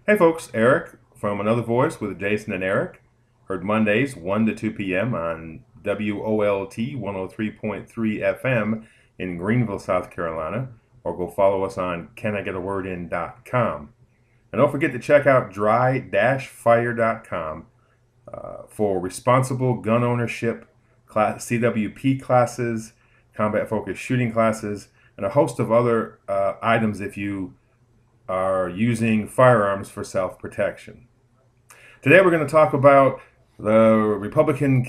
Hey folks, Eric from Another Voice with Jason and Eric. Heard Mondays 1 to 2 p.m. on WOLT 103.3 FM in Greenville, South Carolina, or go follow us on canIGetAWordIn.com. And don't forget to check out dry-fire.com for responsible gun ownership, CWP classes, combat-focused shooting classes, and a host of other items if you are using firearms for self-protection. Today we're going to talk about the Republican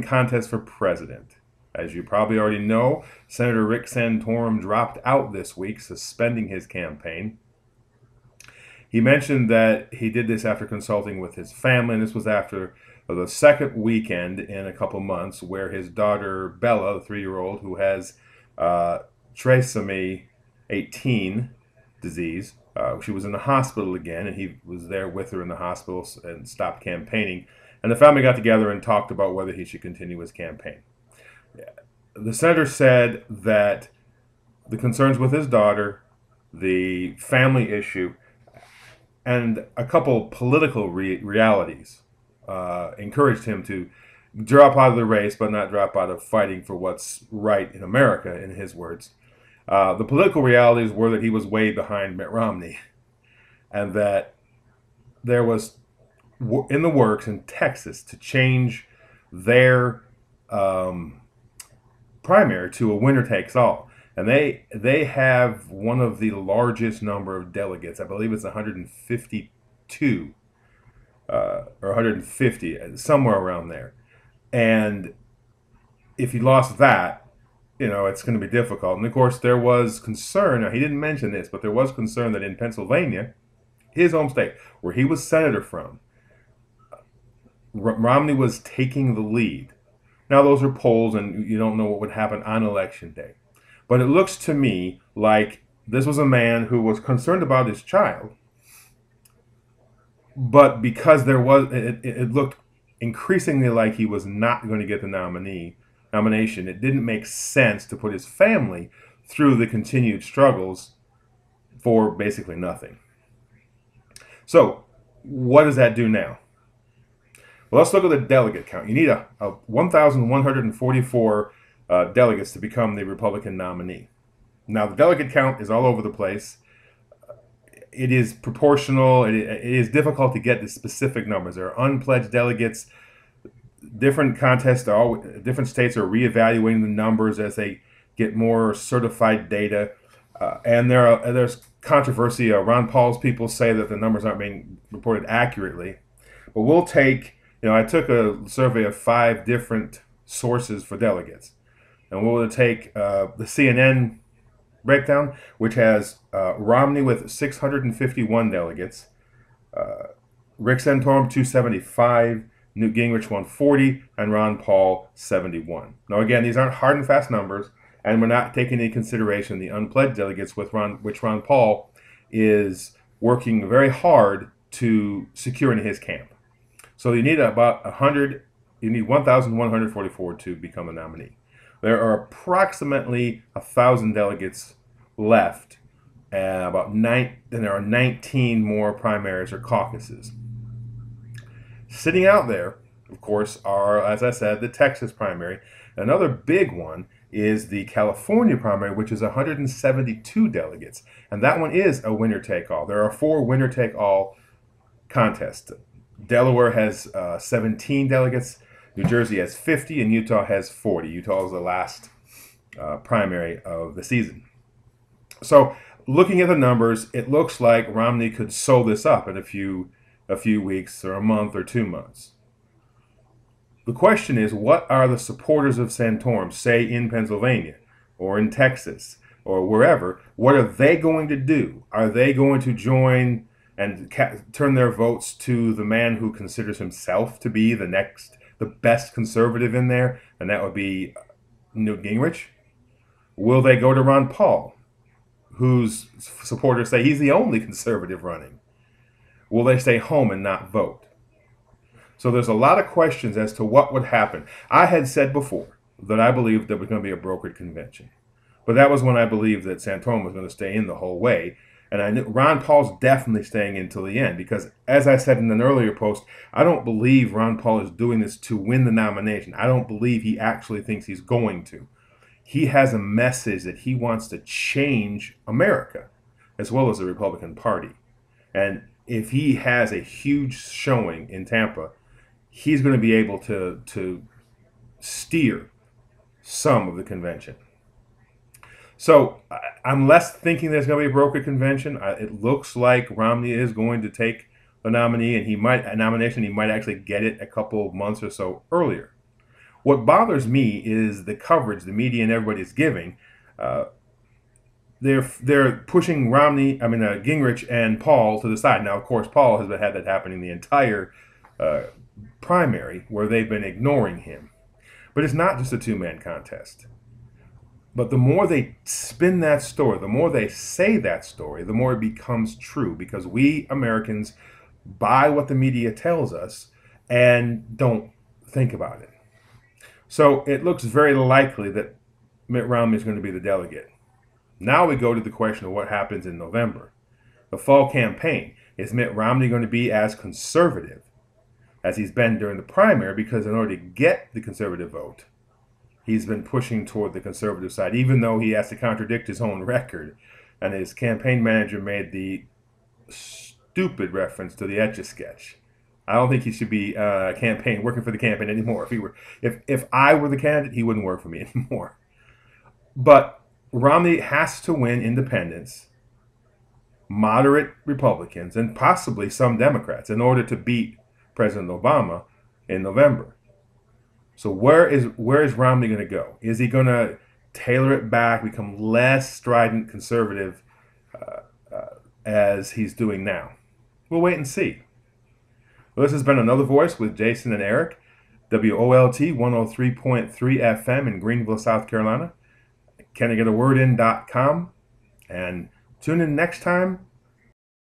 contest for president. As you probably already know, Senator Rick Santorum dropped out this week, suspending his campaign. He mentioned that he did this after consulting with his family, and this was after the second weekend in a couple months where his daughter Bella, the 3-year-old, who has trisomy 18 disease. She was in the hospital again, and he was there with her in the hospital and stopped campaigning. And the family got together and talked about whether he should continue his campaign. The senator said that the concerns with his daughter, the family issue, and a couple political realities encouraged him to drop out of the race, but not drop out of fighting for what's right in America, in his words. The political realities were that he was way behind Mitt Romney, and that there was in the works in Texas to change their primary to a winner-takes-all. And they have one of the largest number of delegates. I believe it's 152 or 150, somewhere around there. And if he lost that, it's going to be difficult. And of course, there was concern. Now, he didn't mention this, but there was concern that in Pennsylvania, his home state, where he was senator from, Romney was taking the lead. Now, those are polls, and you don't know what would happen on Election Day. But it looks to me like this was a man who was concerned about his child, but because it looked increasingly like he was not going to get the nomination, it didn't make sense to put his family through the continued struggles for basically nothing. So, what does that do now? Well, let's look at the delegate count. You need a 1,144 delegates to become the Republican nominee. Now, the delegate count is all over the place. It is proportional. It is difficult to get the specific numbers. There are unpledged delegates. Different contests, different states are reevaluating the numbers as they get more certified data. And there's controversy. Ron Paul's people say that the numbers aren't being reported accurately. But we'll take, I took a survey of 5 different sources for delegates. And we'll take the CNN breakdown, which has Romney with 651 delegates, Rick Santorum 275, Newt Gingrich 140, and Ron Paul 71. Now again, these aren't hard and fast numbers, and we're not taking into consideration the unpledged delegates which Ron Paul is working very hard to secure in his camp. So you need about 1,144 to become a nominee. There are approximately 1,000 delegates left, and there are 19 more primaries or caucuses. Sitting out there, of course, are, as I said, the Texas primary. Another big one is the California primary, which is 172 delegates. And that one is a winner-take-all. There are 4 winner-take-all contests. Delaware has 17 delegates, New Jersey has 50, and Utah has 40. Utah is the last primary of the season. So looking at the numbers, it looks like Romney could sew this up in a few weeks or a month or 2 months. The question is, what are the supporters of Santorum, say in Pennsylvania or in Texas or wherever, what are they going to do? Are they going to join and turn their votes to the man who considers himself to be the best conservative in there, and that would be Newt Gingrich? Will they go to Ron Paul, whose supporters say he's the only conservative running? Will they stay home and not vote? So there's a lot of questions as to what would happen. I had said before that I believed there was going to be a brokered convention. But that was when I believed that Santorum was going to stay in the whole way. And I knew Ron Paul's definitely staying until the end because, as I said in an earlier post, I don't believe Ron Paul is doing this to win the nomination. I don't believe he actually thinks he's going to. He has a message that he wants to change America as well as the Republican Party. And if he has a huge showing in Tampa, he's going to be able to steer some of the convention. So I'm less thinking there's going to be a brokered convention. It looks like Romney is going to take the nominee, and he might a nomination. He might actually get it a couple of months or so earlier. What bothers me is the coverage the media and everybody's giving. They're pushing Gingrich and Paul to the side. Now, of course, Paul has had that happening the entire primary, where they've been ignoring him. But it's not just a two-man contest. But the more they spin that story, the more they say that story, the more it becomes true, because we Americans buy what the media tells us and don't think about it. So it looks very likely that Mitt Romney is going to be the delegate. Now we go to the question of what happens in November. The fall campaign. Is Mitt Romney going to be as conservative as he's been during the primary? Because in order to get the conservative vote, he's been pushing toward the conservative side, even though he has to contradict his own record. And his campaign manager made the stupid reference to the Etch-a-Sketch. I don't think he should be working for the campaign anymore. If I were the candidate, he wouldn't work for me anymore. But Romney has to win independents, moderate Republicans, and possibly some Democrats in order to beat President Obama in November. So where is Romney going to go? Is he going to tailor it back, become less strident conservative as he's doing now? We'll wait and see. Well, this has been Another Voice with Jason and Eric, WOLT 103.3 FM in Greenville, South Carolina, canigetaWordin.com, and tune in next time